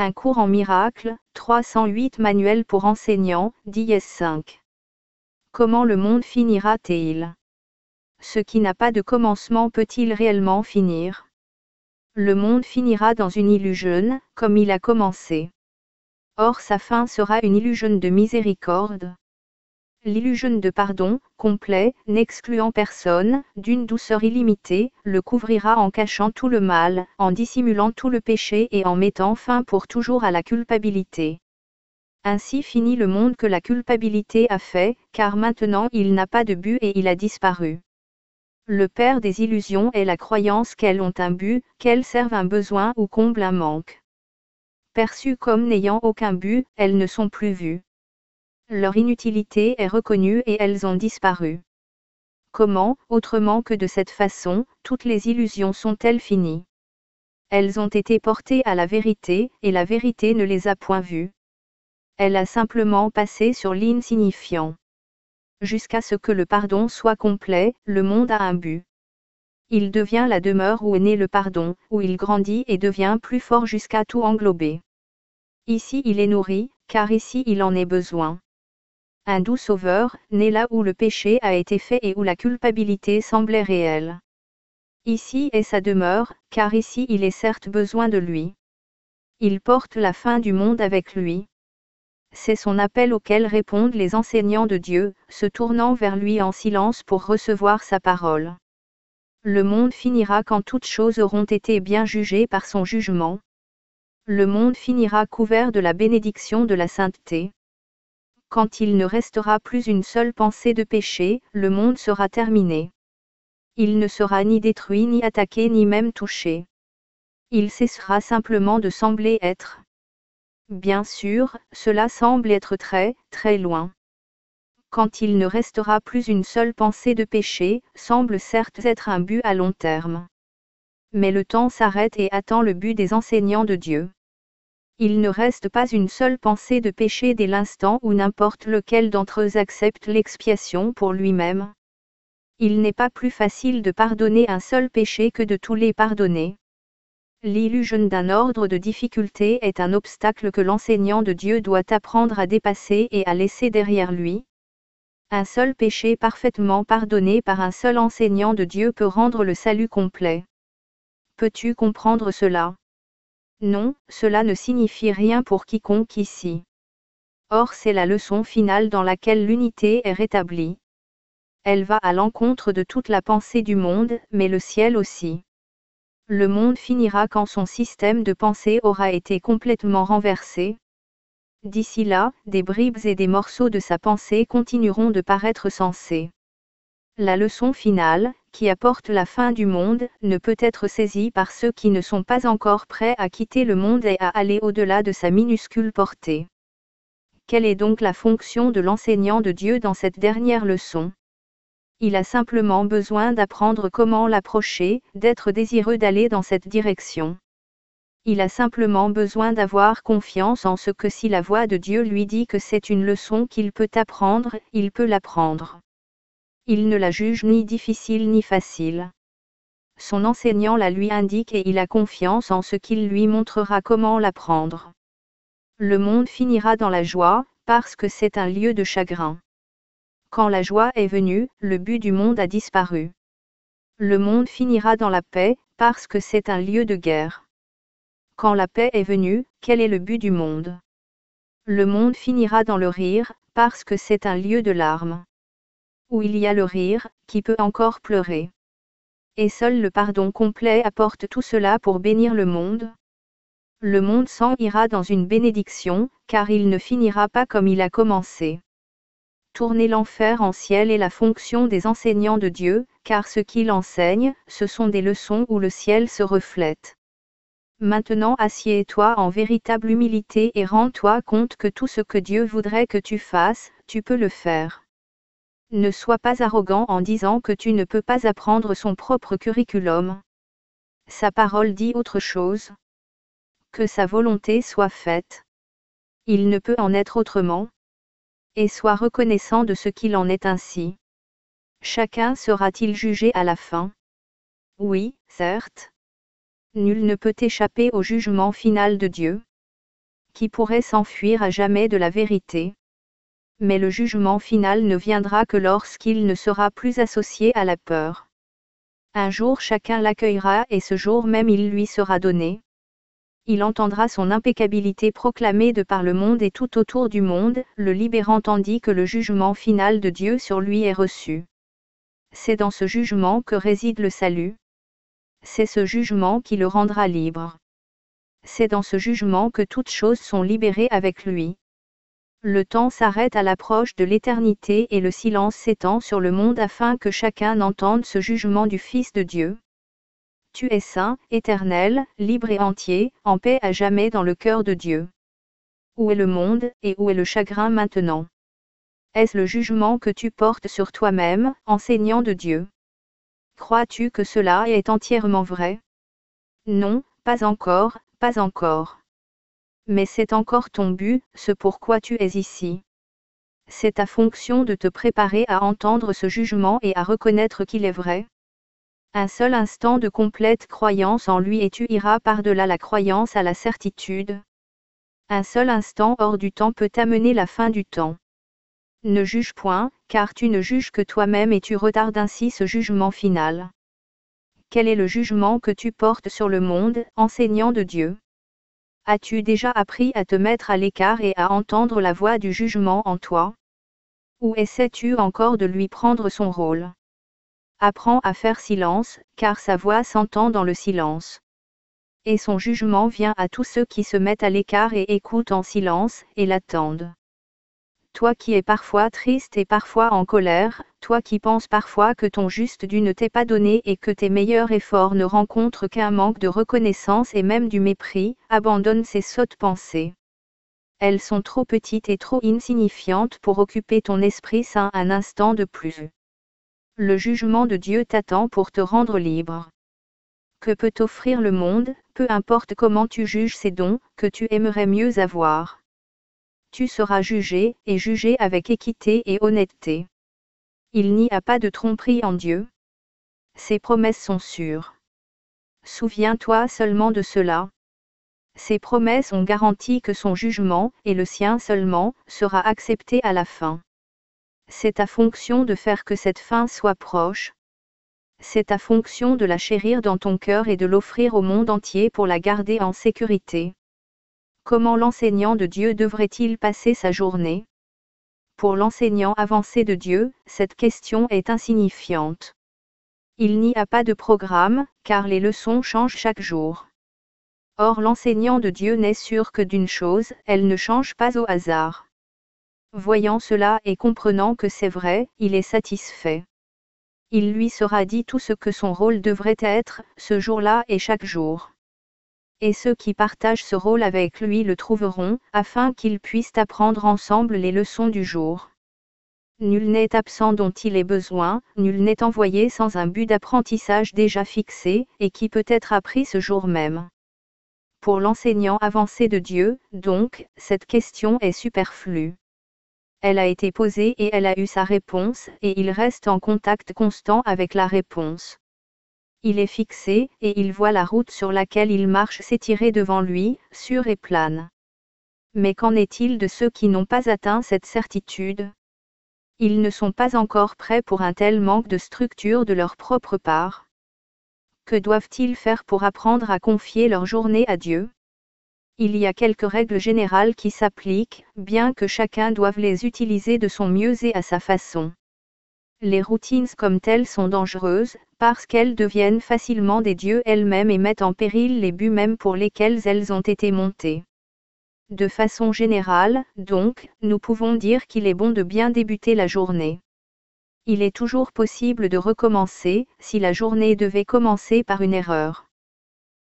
Un cours en miracles, 308 manuel pour enseignants, DIS5. Comment le monde finira-t-il? Ce qui n'a pas de commencement peut-il réellement finir? Le monde finira dans une illusion, comme il a commencé. Or sa fin sera une illusion de miséricorde. L'illusion de pardon, complet, n'excluant personne, d'une douceur illimitée, le couvrira en cachant tout le mal, en dissimulant tout le péché et en mettant fin pour toujours à la culpabilité. Ainsi finit le monde que la culpabilité a fait, car maintenant il n'a pas de but et il a disparu. Le père des illusions est la croyance qu'elles ont un but, qu'elles servent un besoin ou comblent un manque. Perçues comme n'ayant aucun but, elles ne sont plus vues. Leur inutilité est reconnue et elles ont disparu. Comment, autrement que de cette façon, toutes les illusions sont-elles finies? Elles ont été portées à la vérité, et la vérité ne les a point vues. Elle a simplement passé sur l'insignifiant. Jusqu'à ce que le pardon soit complet, le monde a un but. Il devient la demeure où est né le pardon, où il grandit et devient plus fort jusqu'à tout englober. Ici il est nourri, car ici il en est besoin. Un doux sauveur, né là où le péché a été fait et où la culpabilité semblait réelle. Ici est sa demeure, car ici il est certes besoin de lui. Il porte la fin du monde avec lui. C'est son appel auquel répondent les enseignants de Dieu, se tournant vers lui en silence pour recevoir sa parole. Le monde finira quand toutes choses auront été bien jugées par son jugement. Le monde finira couvert de la bénédiction de la sainteté. Quand il ne restera plus une seule pensée de péché, le monde sera terminé. Il ne sera ni détruit ni attaqué ni même touché. Il cessera simplement de sembler être. Bien sûr, cela semble être très, très loin. Quand il ne restera plus une seule pensée de péché, semble certes être un but à long terme. Mais le temps s'arrête et attend le but des enseignants de Dieu. Il ne reste pas une seule pensée de péché dès l'instant où n'importe lequel d'entre eux accepte l'expiation pour lui-même. Il n'est pas plus facile de pardonner un seul péché que de tous les pardonner. L'illusion d'un ordre de difficulté est un obstacle que l'enseignant de Dieu doit apprendre à dépasser et à laisser derrière lui. Un seul péché parfaitement pardonné par un seul enseignant de Dieu peut rendre le salut complet. Peux-tu comprendre cela? Non, cela ne signifie rien pour quiconque ici. Or c'est la leçon finale dans laquelle l'unité est rétablie. Elle va à l'encontre de toute la pensée du monde, mais le ciel aussi. Le monde finira quand son système de pensée aura été complètement renversé. D'ici là, des bribes et des morceaux de sa pensée continueront de paraître sensés. La leçon finale, qui apporte la fin du monde, ne peut être saisie par ceux qui ne sont pas encore prêts à quitter le monde et à aller au-delà de sa minuscule portée. Quelle est donc la fonction de l'enseignant de Dieu dans cette dernière leçon? Il a simplement besoin d'apprendre comment l'approcher, d'être désireux d'aller dans cette direction. Il a simplement besoin d'avoir confiance en ce que si la voix de Dieu lui dit que c'est une leçon qu'il peut apprendre, il peut l'apprendre. Il ne la juge ni difficile ni facile. Son enseignant la lui indique et il a confiance en ce qu'il lui montrera comment l'apprendre. Le monde finira dans la joie, parce que c'est un lieu de chagrin. Quand la joie est venue, le but du monde a disparu. Le monde finira dans la paix, parce que c'est un lieu de guerre. Quand la paix est venue, quel est le but du monde? Le monde finira dans le rire, parce que c'est un lieu de larmes. Où il y a le rire, qui peut encore pleurer? Et seul le pardon complet apporte tout cela pour bénir le monde. Le monde s'en ira dans une bénédiction, car il ne finira pas comme il a commencé. Tourner l'enfer en ciel est la fonction des enseignants de Dieu, car ce qu'il enseigne, ce sont des leçons où le ciel se reflète. Maintenant assieds-toi en véritable humilité et rends-toi compte que tout ce que Dieu voudrait que tu fasses, tu peux le faire. Ne sois pas arrogant en disant que tu ne peux pas apprendre son propre curriculum. Sa parole dit autre chose. Que sa volonté soit faite. Il ne peut en être autrement. Et sois reconnaissant de ce qu'il en est ainsi. Chacun sera-t-il jugé à la fin? Oui, certes. Nul ne peut échapper au jugement final de Dieu. qui pourrait s'enfuir à jamais de la vérité. Mais le jugement final ne viendra que lorsqu'il ne sera plus associé à la peur. Un jour chacun l'accueillera et ce jour même il lui sera donné. Il entendra son impeccabilité proclamée de par le monde et tout autour du monde, le libérant tandis que le jugement final de Dieu sur lui est reçu. C'est dans ce jugement que réside le salut. C'est ce jugement qui le rendra libre. C'est dans ce jugement que toutes choses sont libérées avec lui. Le temps s'arrête à l'approche de l'éternité et le silence s'étend sur le monde afin que chacun entende ce jugement du Fils de Dieu. Tu es saint, éternel, libre et entier, en paix à jamais dans le cœur de Dieu. Où est le monde, et où est le chagrin maintenant? Est-ce le jugement que tu portes sur toi-même, enseignant de Dieu? Crois-tu que cela est entièrement vrai? Non, pas encore, pas encore. Mais c'est encore ton but, ce pourquoi tu es ici. C'est ta fonction de te préparer à entendre ce jugement et à reconnaître qu'il est vrai. Un seul instant de complète croyance en lui et tu iras par-delà la croyance à la certitude. Un seul instant hors du temps peut amener la fin du temps. Ne juge point, car tu ne juges que toi-même et tu retardes ainsi ce jugement final. Quel est le jugement que tu portes sur le monde, enseignant de Dieu? As-tu déjà appris à te mettre à l'écart et à entendre la voix du jugement en toi? Ou essaies-tu encore de lui prendre son rôle? Apprends à faire silence, car sa voix s'entend dans le silence. Et son jugement vient à tous ceux qui se mettent à l'écart et écoutent en silence, et l'attendent. Toi qui es parfois triste et parfois en colère, toi qui penses parfois que ton juste dû ne t'est pas donné et que tes meilleurs efforts ne rencontrent qu'un manque de reconnaissance et même du mépris, abandonne ces sottes pensées. Elles sont trop petites et trop insignifiantes pour occuper ton esprit saint un instant de plus. Le jugement de Dieu t'attend pour te rendre libre. Que peut t'offrir le monde, peu importe comment tu juges ces dons, que tu aimerais mieux avoir. Tu seras jugé, et jugé avec équité et honnêteté. Il n'y a pas de tromperie en Dieu. Ses promesses sont sûres. Souviens-toi seulement de cela. Ses promesses ont garanti que son jugement, et le sien seulement, sera accepté à la fin. C'est ta fonction de faire que cette fin soit proche. C'est ta fonction de la chérir dans ton cœur et de l'offrir au monde entier pour la garder en sécurité. Comment l'enseignant de Dieu devrait-il passer sa journée? Pour l'enseignant avancé de Dieu, cette question est insignifiante. Il n'y a pas de programme, car les leçons changent chaque jour. Or l'enseignant de Dieu n'est sûr que d'une chose, elle ne change pas au hasard. Voyant cela et comprenant que c'est vrai, il est satisfait. Il lui sera dit tout ce que son rôle devrait être, ce jour-là et chaque jour. Et ceux qui partagent ce rôle avec lui le trouveront, afin qu'ils puissent apprendre ensemble les leçons du jour. Nul n'est absent dont il ait besoin, nul n'est envoyé sans un but d'apprentissage déjà fixé, et qui peut être appris ce jour même. Pour l'enseignant avancé de Dieu, donc, cette question est superflue. Elle a été posée et elle a eu sa réponse, et il reste en contact constant avec la réponse. Il est fixé, et il voit la route sur laquelle il marche s'étirer devant lui, sûre et plane. Mais qu'en est-il de ceux qui n'ont pas atteint cette certitude? Ils ne sont pas encore prêts pour un tel manque de structure de leur propre part. Que doivent-ils faire pour apprendre à confier leur journée à Dieu? Il y a quelques règles générales qui s'appliquent, bien que chacun doive les utiliser de son mieux et à sa façon. Les routines comme telles sont dangereuses, parce qu'elles deviennent facilement des dieux elles-mêmes et mettent en péril les buts mêmes pour lesquels elles ont été montées. De façon générale, donc, nous pouvons dire qu'il est bon de bien débuter la journée. Il est toujours possible de recommencer, si la journée devait commencer par une erreur.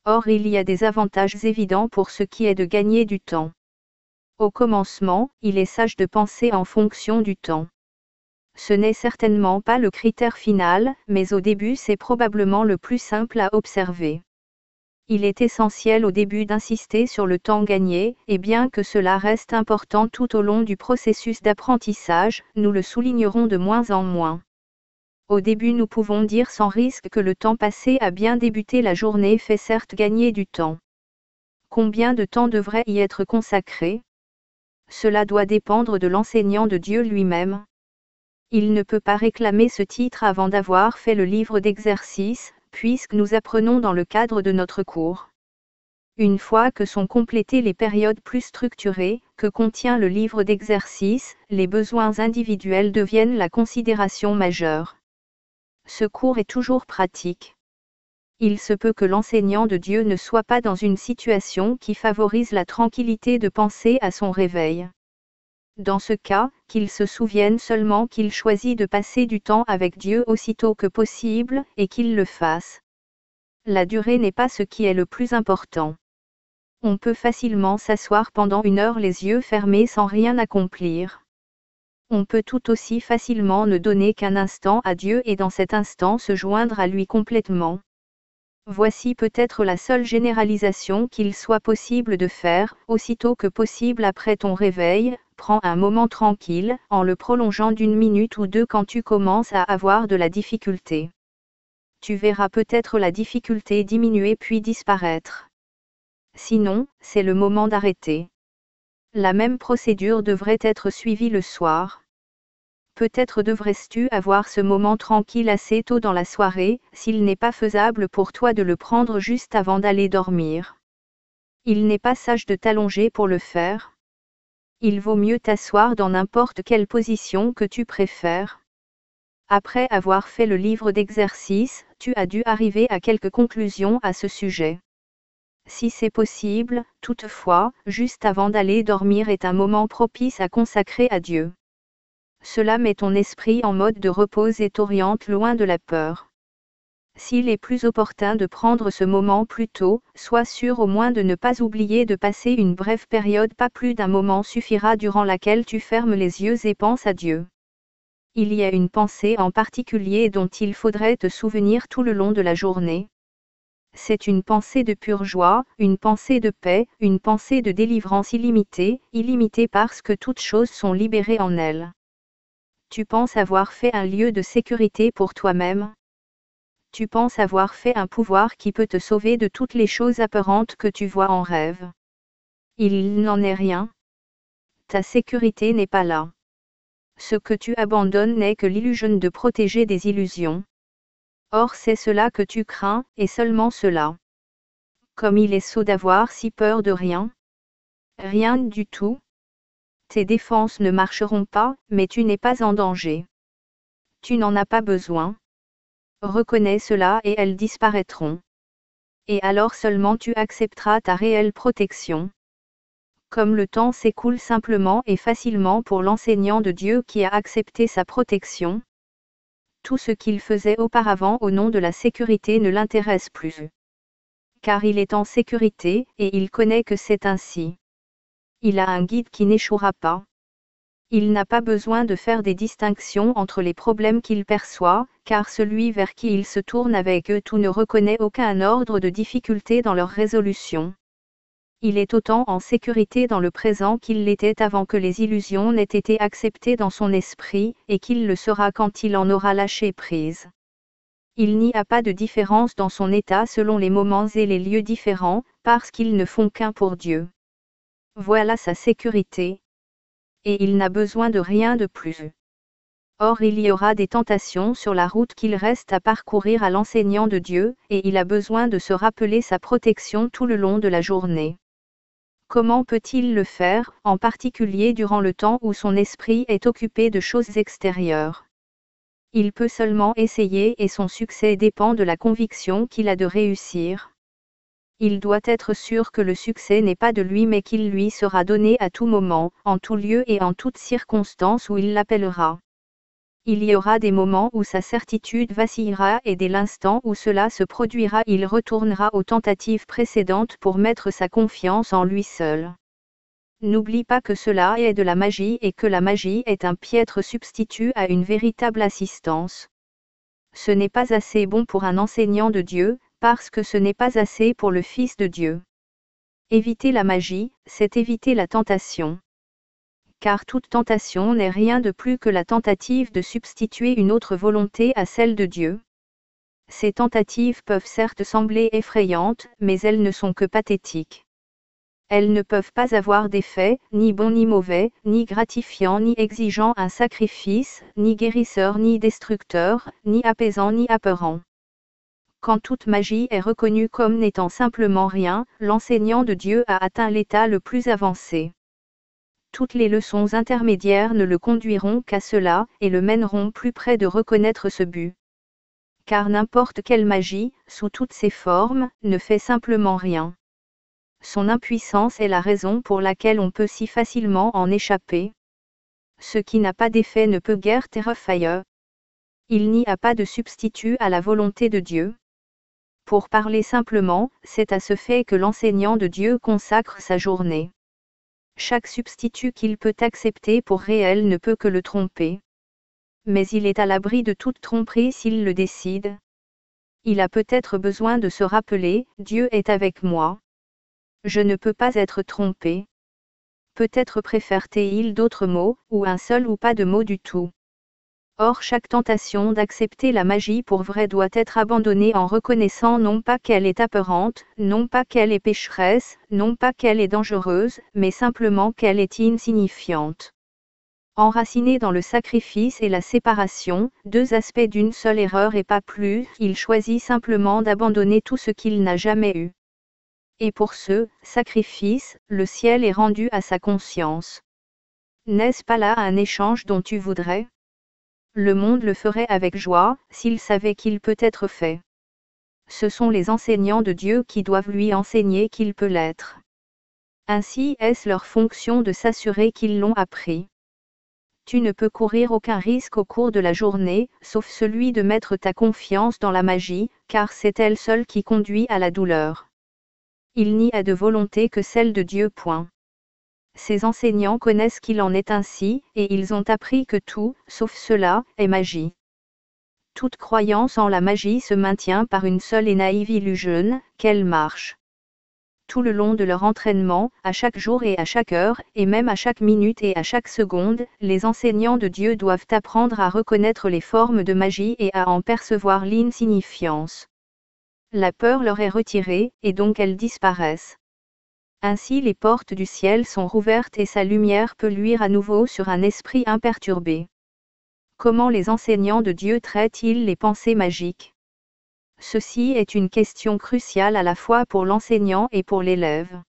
Or il y a des avantages évidents pour ce qui est de gagner du temps. Au commencement, il est sage de penser en fonction du temps. Ce n'est certainement pas le critère final, mais au début c'est probablement le plus simple à observer. Il est essentiel au début d'insister sur le temps gagné, et bien que cela reste important tout au long du processus d'apprentissage, nous le soulignerons de moins en moins. Au début nous pouvons dire sans risque que le temps passé à bien débuter la journée fait certes gagner du temps. Combien de temps devrait y être consacré? Cela doit dépendre de l'enseignant de Dieu lui-même. Il ne peut pas réclamer ce titre avant d'avoir fait le livre d'exercices, puisque nous apprenons dans le cadre de notre cours. Une fois que sont complétées les périodes plus structurées, que contient le livre d'exercices, les besoins individuels deviennent la considération majeure. Ce cours est toujours pratique. Il se peut que l'enseignant de Dieu ne soit pas dans une situation qui favorise la tranquillité de penser à son réveil. Dans ce cas, qu'il se souvienne seulement qu'il choisit de passer du temps avec Dieu aussitôt que possible, et qu'il le fasse. La durée n'est pas ce qui est le plus important. On peut facilement s'asseoir pendant 1 heure les yeux fermés sans rien accomplir. On peut tout aussi facilement ne donner qu'un instant à Dieu et dans cet instant se joindre à lui complètement. Voici peut-être la seule généralisation qu'il soit possible de faire, aussitôt que possible après ton réveil, prends un moment tranquille, en le prolongeant d'1 minute ou 2 quand tu commences à avoir de la difficulté. Tu verras peut-être la difficulté diminuer puis disparaître. Sinon, c'est le moment d'arrêter. La même procédure devrait être suivie le soir. Peut-être devrais-tu avoir ce moment tranquille assez tôt dans la soirée, s'il n'est pas faisable pour toi de le prendre juste avant d'aller dormir. Il n'est pas sage de t'allonger pour le faire. Il vaut mieux t'asseoir dans n'importe quelle position que tu préfères. Après avoir fait le livre d'exercices, tu as dû arriver à quelques conclusions à ce sujet. Si c'est possible, toutefois, juste avant d'aller dormir est un moment propice à consacrer à Dieu. Cela met ton esprit en mode de repos et t'oriente loin de la peur. S'il est plus opportun de prendre ce moment plus tôt, sois sûr au moins de ne pas oublier de passer une brève période, pas plus d'1 moment suffira durant laquelle tu fermes les yeux et penses à Dieu. Il y a une pensée en particulier dont il faudrait te souvenir tout le long de la journée. C'est une pensée de pure joie, une pensée de paix, une pensée de délivrance illimitée parce que toutes choses sont libérées en elle. Tu penses avoir fait un lieu de sécurité pour toi-même? Tu penses avoir fait un pouvoir qui peut te sauver de toutes les choses apparentes que tu vois en rêve? Il n'en est rien. Ta sécurité n'est pas là. Ce que tu abandonnes n'est que l'illusion de protéger des illusions. Or c'est cela que tu crains, et seulement cela. Comme il est sot d'avoir si peur de rien. Rien du tout. Tes défenses ne marcheront pas, mais tu n'es pas en danger. Tu n'en as pas besoin. Reconnais cela et elles disparaîtront. Et alors seulement tu accepteras ta réelle protection. Comme le temps s'écoule simplement et facilement pour l'enseignant de Dieu qui a accepté sa protection, tout ce qu'il faisait auparavant au nom de la sécurité ne l'intéresse plus. Car il est en sécurité, et il connaît que c'est ainsi. Il a un guide qui n'échouera pas. Il n'a pas besoin de faire des distinctions entre les problèmes qu'il perçoit, car celui vers qui il se tourne avec eux tout ne reconnaît aucun ordre de difficulté dans leur résolution. Il est autant en sécurité dans le présent qu'il l'était avant que les illusions n'aient été acceptées dans son esprit, et qu'il le sera quand il en aura lâché prise. Il n'y a pas de différence dans son état selon les moments et les lieux différents, parce qu'ils ne font qu'un pour Dieu. Voilà sa sécurité. Et il n'a besoin de rien de plus. Or il y aura des tentations sur la route qu'il reste à parcourir à l'enseignant de Dieu, et il a besoin de se rappeler sa protection tout le long de la journée. Comment peut-il le faire, en particulier durant le temps où son esprit est occupé de choses extérieures? Il peut seulement essayer et son succès dépend de la conviction qu'il a de réussir. Il doit être sûr que le succès n'est pas de lui mais qu'il lui sera donné à tout moment, en tout lieu et en toute circonstance où il l'appellera. Il y aura des moments où sa certitude vacillera et dès l'instant où cela se produira il retournera aux tentatives précédentes pour mettre sa confiance en lui seul. N'oublie pas que cela est de la magie et que la magie est un piètre substitut à une véritable assistance. Ce n'est pas assez bon pour un enseignant de Dieu, parce que ce n'est pas assez pour le Fils de Dieu. Éviter la magie, c'est éviter la tentation. Car toute tentation n'est rien de plus que la tentative de substituer une autre volonté à celle de Dieu. Ces tentatives peuvent certes sembler effrayantes, mais elles ne sont que pathétiques. Elles ne peuvent pas avoir d'effet, ni bon ni mauvais, ni gratifiant ni exigeant un sacrifice, ni guérisseur ni destructeur, ni apaisant ni apeurant. Quand toute magie est reconnue comme n'étant simplement rien, l'enseignant de Dieu a atteint l'état le plus avancé. Toutes les leçons intermédiaires ne le conduiront qu'à cela, et le mèneront plus près de reconnaître ce but. Car n'importe quelle magie, sous toutes ses formes, ne fait simplement rien. Son impuissance est la raison pour laquelle on peut si facilement en échapper. Ce qui n'a pas d'effet ne peut guère terrifier. Il n'y a pas de substitut à la volonté de Dieu. Pour parler simplement, c'est à ce fait que l'enseignant de Dieu consacre sa journée. Chaque substitut qu'il peut accepter pour réel ne peut que le tromper. Mais il est à l'abri de toute tromperie s'il le décide. Il a peut-être besoin de se rappeler, Dieu est avec moi. Je ne peux pas être trompé. Peut-être préfère-t-il d'autres mots, ou un seul ou pas de mots du tout. Or chaque tentation d'accepter la magie pour vrai doit être abandonnée en reconnaissant non pas qu'elle est apeurante, non pas qu'elle est pécheresse, non pas qu'elle est dangereuse, mais simplement qu'elle est insignifiante. Enraciné dans le sacrifice et la séparation, deux aspects d'une seule erreur et pas plus, il choisit simplement d'abandonner tout ce qu'il n'a jamais eu. Et pour ce sacrifice, le ciel est rendu à sa conscience. N'est-ce pas là un échange dont tu voudrais ? Le monde le ferait avec joie, s'il savait qu'il peut être fait. Ce sont les enseignants de Dieu qui doivent lui enseigner qu'il peut l'être. Ainsi est-ce leur fonction de s'assurer qu'ils l'ont appris. Tu ne peux courir aucun risque au cours de la journée, sauf celui de mettre ta confiance dans la magie, car c'est elle seule qui conduit à la douleur. Il n'y a de volonté que celle de Dieu. Ces enseignants connaissent qu'il en est ainsi, et ils ont appris que tout, sauf cela, est magie. Toute croyance en la magie se maintient par une seule et naïve illusion, qu'elle marche. Tout le long de leur entraînement, à chaque jour et à chaque heure, et même à chaque minute et à chaque seconde, les enseignants de Dieu doivent apprendre à reconnaître les formes de magie et à en percevoir l'insignifiance. La peur leur est retirée, et donc elles disparaissent. Ainsi les portes du ciel sont rouvertes et sa lumière peut luire à nouveau sur un esprit imperturbé. Comment les enseignants de Dieu traitent-ils les pensées magiques ? Ceci est une question cruciale à la fois pour l'enseignant et pour l'élève.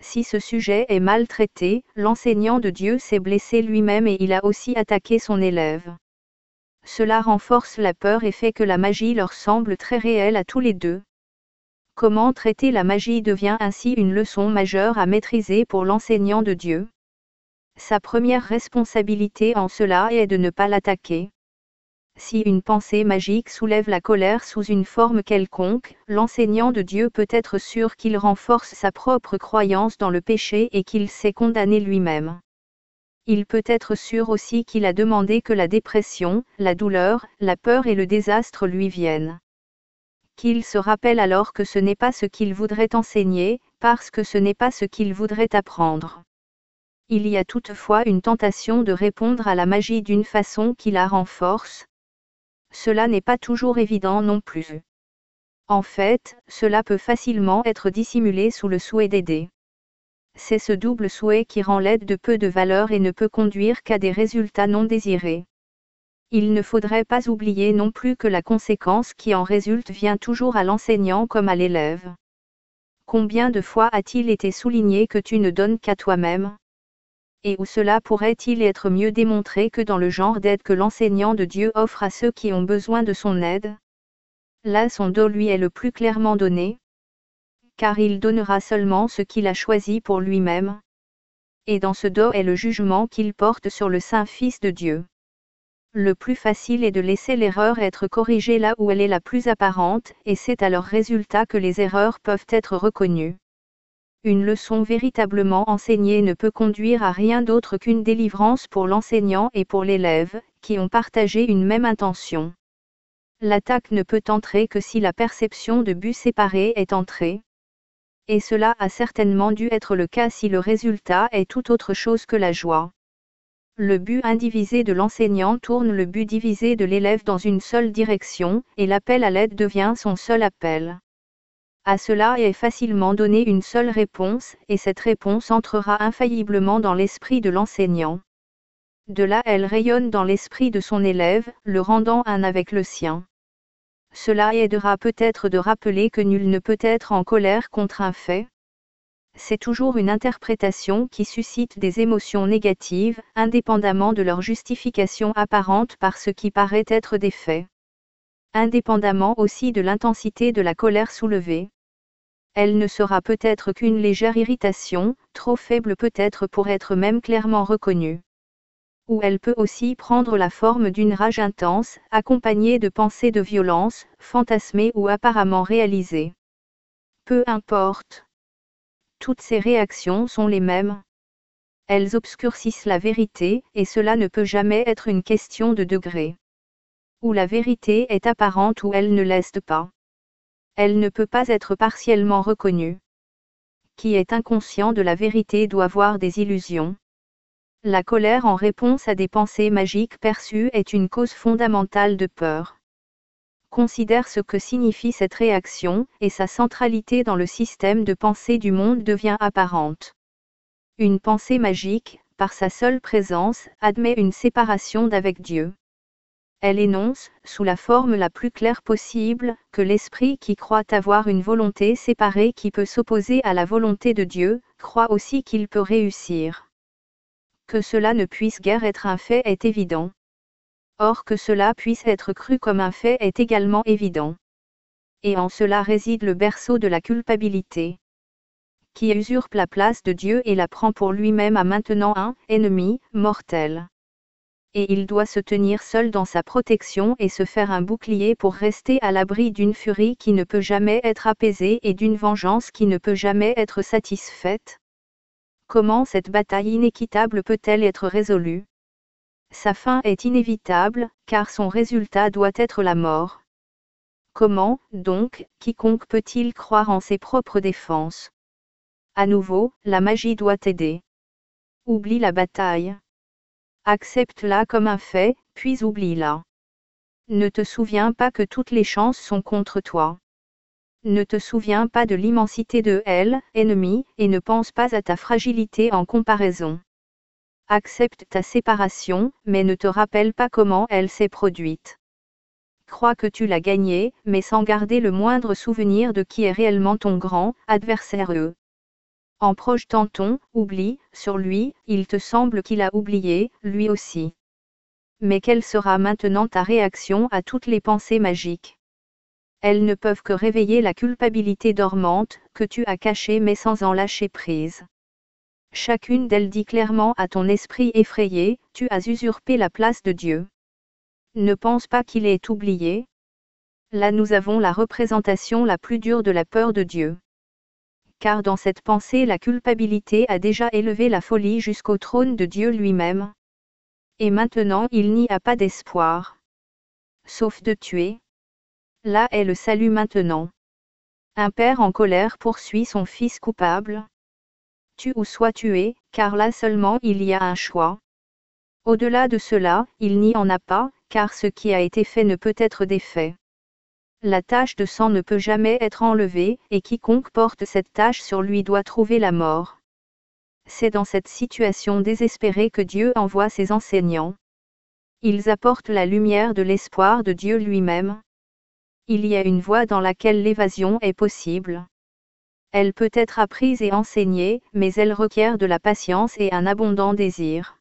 Si ce sujet est mal traité, l'enseignant de Dieu s'est blessé lui-même et il a aussi attaqué son élève. Cela renforce la peur et fait que la magie leur semble très réelle à tous les deux. Comment traiter la magie devient ainsi une leçon majeure à maîtriser pour l'enseignant de Dieu. Sa première responsabilité en cela est de ne pas l'attaquer. Si une pensée magique soulève la colère sous une forme quelconque, l'enseignant de Dieu peut être sûr qu'il renforce sa propre croyance dans le péché et qu'il s'est condamné lui-même. Il peut être sûr aussi qu'il a demandé que la dépression, la douleur, la peur et le désastre lui viennent. Qu'il se rappelle alors que ce n'est pas ce qu'il voudrait enseigner, parce que ce n'est pas ce qu'il voudrait apprendre. Il y a toutefois une tentation de répondre à la magie d'une façon qui la renforce. Cela n'est pas toujours évident non plus. En fait, cela peut facilement être dissimulé sous le souhait d'aider. C'est ce double souhait qui rend l'aide de peu de valeur et ne peut conduire qu'à des résultats non désirés. Il ne faudrait pas oublier non plus que la conséquence qui en résulte vient toujours à l'enseignant comme à l'élève. Combien de fois a-t-il été souligné que tu ne donnes qu'à toi-même ? Et où cela pourrait-il être mieux démontré que dans le genre d'aide que l'enseignant de Dieu offre à ceux qui ont besoin de son aide ? Là son dos lui est le plus clairement donné. Car il donnera seulement ce qu'il a choisi pour lui-même. Et dans ce dos est le jugement qu'il porte sur le Saint Fils de Dieu. Le plus facile est de laisser l'erreur être corrigée là où elle est la plus apparente, et c'est à leur résultat que les erreurs peuvent être reconnues. Une leçon véritablement enseignée ne peut conduire à rien d'autre qu'une délivrance pour l'enseignant et pour l'élève, qui ont partagé une même intention. L'attaque ne peut entrer que si la perception de but séparé est entrée. Et cela a certainement dû être le cas si le résultat est tout autre chose que la joie. Le but indivisé de l'enseignant tourne le but divisé de l'élève dans une seule direction, et l'appel à l'aide devient son seul appel. À cela est facilement donnée une seule réponse, et cette réponse entrera infailliblement dans l'esprit de l'enseignant. De là elle rayonne dans l'esprit de son élève, le rendant un avec le sien. Cela aidera peut-être de rappeler que nul ne peut être en colère contre un fait. C'est toujours une interprétation qui suscite des émotions négatives, indépendamment de leur justification apparente par ce qui paraît être des faits. Indépendamment aussi de l'intensité de la colère soulevée. Elle ne sera peut-être qu'une légère irritation, trop faible peut-être pour être même clairement reconnue. Ou elle peut aussi prendre la forme d'une rage intense, accompagnée de pensées de violence, fantasmées ou apparemment réalisées. Peu importe. Toutes ces réactions sont les mêmes. Elles obscurcissent la vérité, et cela ne peut jamais être une question de degré. Ou la vérité est apparente ou elle ne l'est pas. Elle ne peut pas être partiellement reconnue. Qui est inconscient de la vérité doit voir des illusions. La colère en réponse à des pensées magiques perçues est une cause fondamentale de peur. Considère ce que signifie cette réaction, et sa centralité dans le système de pensée du monde devient apparente. Une pensée magique, par sa seule présence, admet une séparation d'avec Dieu. Elle énonce, sous la forme la plus claire possible, que l'esprit qui croit avoir une volonté séparée qui peut s'opposer à la volonté de Dieu, croit aussi qu'il peut réussir. Que cela ne puisse guère être un fait est évident. Or que cela puisse être cru comme un fait est également évident. Et en cela réside le berceau de la culpabilité. Qui usurpe la place de Dieu et la prend pour lui-même à maintenant un ennemi mortel. Et il doit se tenir seul dans sa protection et se faire un bouclier pour rester à l'abri d'une furie qui ne peut jamais être apaisée et d'une vengeance qui ne peut jamais être satisfaite. Comment cette bataille inéquitable peut-elle être résolue? Sa fin est inévitable, car son résultat doit être la mort. Comment, donc, quiconque peut-il croire en ses propres défenses? À nouveau, la magie doit t'aider. Oublie la bataille. Accepte-la comme un fait, puis oublie-la. Ne te souviens pas que toutes les chances sont contre toi. Ne te souviens pas de l'immensité de elle, ennemi, et ne pense pas à ta fragilité en comparaison. Accepte ta séparation, mais ne te rappelle pas comment elle s'est produite. Crois que tu l'as gagnée, mais sans garder le moindre souvenir de qui est réellement ton grand adversaire. En projetant ton oubli sur lui, il te semble qu'il a oublié, lui aussi. Mais quelle sera maintenant ta réaction à toutes les pensées magiques? Elles ne peuvent que réveiller la culpabilité dormante, que tu as cachée mais sans en lâcher prise. Chacune d'elles dit clairement à ton esprit effrayé, tu as usurpé la place de Dieu. Ne pense pas qu'il est oublié. Là nous avons la représentation la plus dure de la peur de Dieu. Car dans cette pensée la culpabilité a déjà élevé la folie jusqu'au trône de Dieu lui-même. Et maintenant il n'y a pas d'espoir. Sauf de tuer. Là est le salut maintenant. Un père en colère poursuit son fils coupable. Tue ou sois tué, car là seulement il y a un choix. Au-delà de cela, il n'y en a pas, car ce qui a été fait ne peut être défait. La tache de sang ne peut jamais être enlevée, et quiconque porte cette tache sur lui doit trouver la mort. C'est dans cette situation désespérée que Dieu envoie ses enseignants. Ils apportent la lumière de l'espoir de Dieu lui-même. Il y a une voie dans laquelle l'évasion est possible. Elle peut être apprise et enseignée, mais elle requiert de la patience et un abondant désir.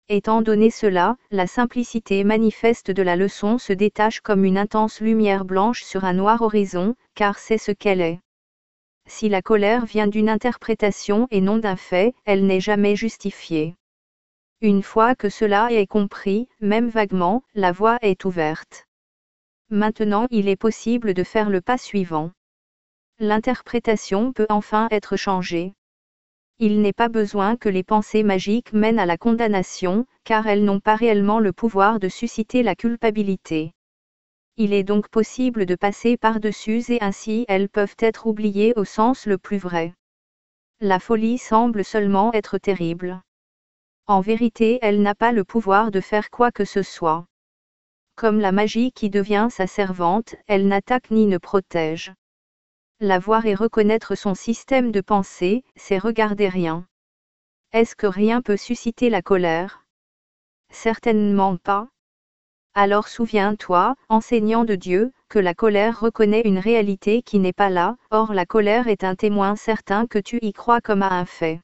Étant donné cela, la simplicité manifeste de la leçon se détache comme une intense lumière blanche sur un noir horizon, car c'est ce qu'elle est. Si la colère vient d'une interprétation et non d'un fait, elle n'est jamais justifiée. Une fois que cela est compris, même vaguement, la voie est ouverte. Maintenant il est possible de faire le pas suivant. L'interprétation peut enfin être changée. Il n'est pas besoin que les pensées magiques mènent à la condamnation, car elles n'ont pas réellement le pouvoir de susciter la culpabilité. Il est donc possible de passer par-dessus et ainsi elles peuvent être oubliées au sens le plus vrai. La folie semble seulement être terrible. En vérité, elle n'a pas le pouvoir de faire quoi que ce soit. Comme la magie qui devient sa servante, elle n'attaque ni ne protège. La voir et reconnaître son système de pensée, c'est regarder rien. Est-ce que rien peut susciter la colère? Certainement pas. Alors souviens-toi, enseignant de Dieu, que la colère reconnaît une réalité qui n'est pas là, or la colère est un témoin certain que tu y crois comme à un fait.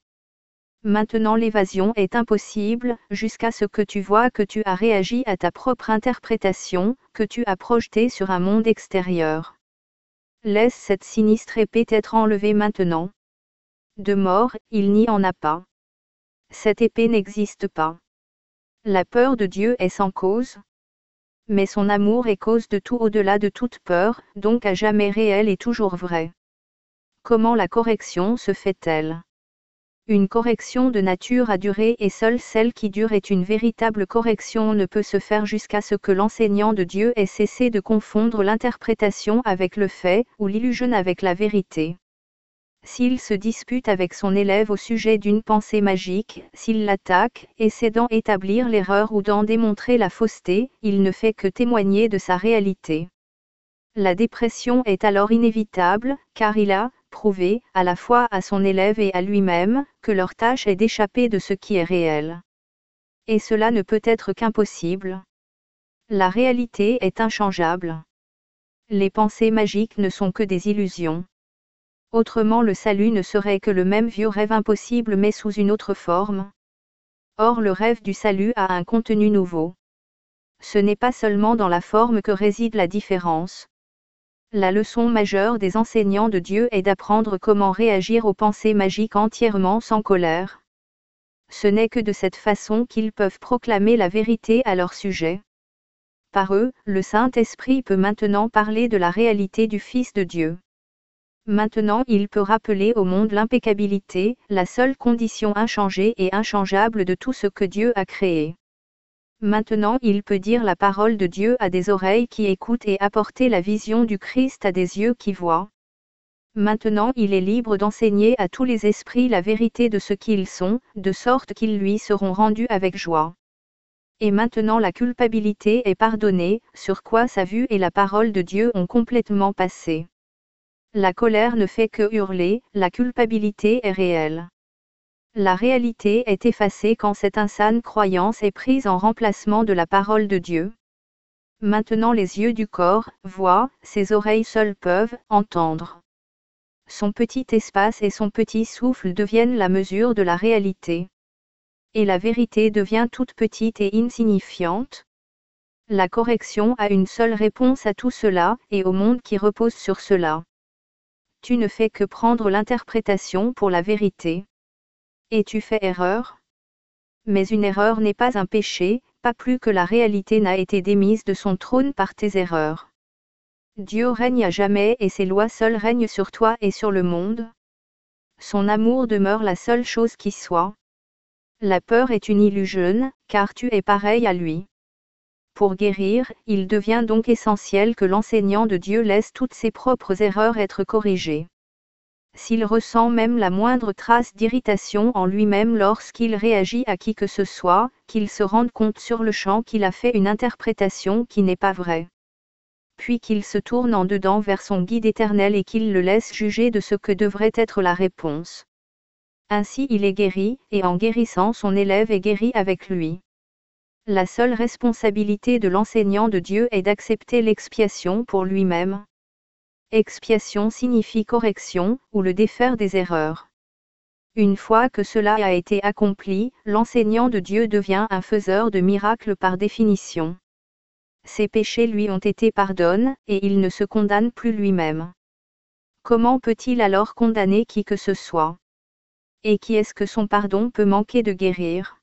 Maintenant l'évasion est impossible, jusqu'à ce que tu vois que tu as réagi à ta propre interprétation, que tu as projeté sur un monde extérieur. Laisse cette sinistre épée t'être enlevée maintenant. De mort, il n'y en a pas. Cette épée n'existe pas. La peur de Dieu est sans cause. Mais son amour est cause de tout au-delà de toute peur, donc à jamais réel et toujours vrai. Comment la correction se fait-elle? Une correction de nature a duré et seule celle qui dure est une véritable correction ne peut se faire jusqu'à ce que l'enseignant de Dieu ait cessé de confondre l'interprétation avec le fait, ou l'illusion avec la vérité. S'il se dispute avec son élève au sujet d'une pensée magique, s'il l'attaque, essaie d'en établir l'erreur ou d'en démontrer la fausseté, il ne fait que témoigner de sa réalité. La dépression est alors inévitable, car il a prouvé, à la fois à son élève et à lui-même, que leur tâche est d'échapper de ce qui est réel. Et cela ne peut être qu'impossible. La réalité est inchangeable. Les pensées magiques ne sont que des illusions. Autrement le salut ne serait que le même vieux rêve impossible mais sous une autre forme. Or le rêve du salut a un contenu nouveau. Ce n'est pas seulement dans la forme que réside la différence. La leçon majeure des enseignants de Dieu est d'apprendre comment réagir aux pensées magiques entièrement sans colère. Ce n'est que de cette façon qu'ils peuvent proclamer la vérité à leur sujet. Par eux, le Saint-Esprit peut maintenant parler de la réalité du Fils de Dieu. Maintenant il peut rappeler au monde l'impeccabilité, la seule condition inchangée et inchangeable de tout ce que Dieu a créé. Maintenant il peut dire la parole de Dieu à des oreilles qui écoutent et apporter la vision du Christ à des yeux qui voient. Maintenant il est libre d'enseigner à tous les esprits la vérité de ce qu'ils sont, de sorte qu'ils lui seront rendus avec joie. Et maintenant la culpabilité est pardonnée, sur quoi sa vue et la parole de Dieu ont complètement passé. La colère ne fait que hurler, la culpabilité est réelle. La réalité est effacée quand cette insane croyance est prise en remplacement de la parole de Dieu. Maintenant les yeux du corps voient, ses oreilles seules peuvent entendre. Son petit espace et son petit souffle deviennent la mesure de la réalité. Et la vérité devient toute petite et insignifiante. La correction a une seule réponse à tout cela, et au monde qui repose sur cela. Tu ne fais que prendre l'interprétation pour la vérité. Et tu fais erreur? Mais une erreur n'est pas un péché, pas plus que la réalité n'a été démise de son trône par tes erreurs. Dieu règne à jamais et ses lois seules règnent sur toi et sur le monde. Son amour demeure la seule chose qui soit. La peur est une illusion, car tu es pareil à lui. Pour guérir, il devient donc essentiel que l'enseignant de Dieu laisse toutes ses propres erreurs être corrigées. S'il ressent même la moindre trace d'irritation en lui-même lorsqu'il réagit à qui que ce soit, qu'il se rende compte sur le champ qu'il a fait une interprétation qui n'est pas vraie. Puis qu'il se tourne en dedans vers son guide éternel et qu'il le laisse juger de ce que devrait être la réponse. Ainsi il est guéri, et en guérissant son élève est guéri avec lui. La seule responsabilité de l'enseignant de Dieu est d'accepter l'expiation pour lui-même. Expiation signifie correction, ou le défaire des erreurs. Une fois que cela a été accompli, l'enseignant de Dieu devient un faiseur de miracles par définition. Ses péchés lui ont été pardonnés, et il ne se condamne plus lui-même. Comment peut-il alors condamner qui que ce soit? Et qui est-ce que son pardon peut manquer de guérir?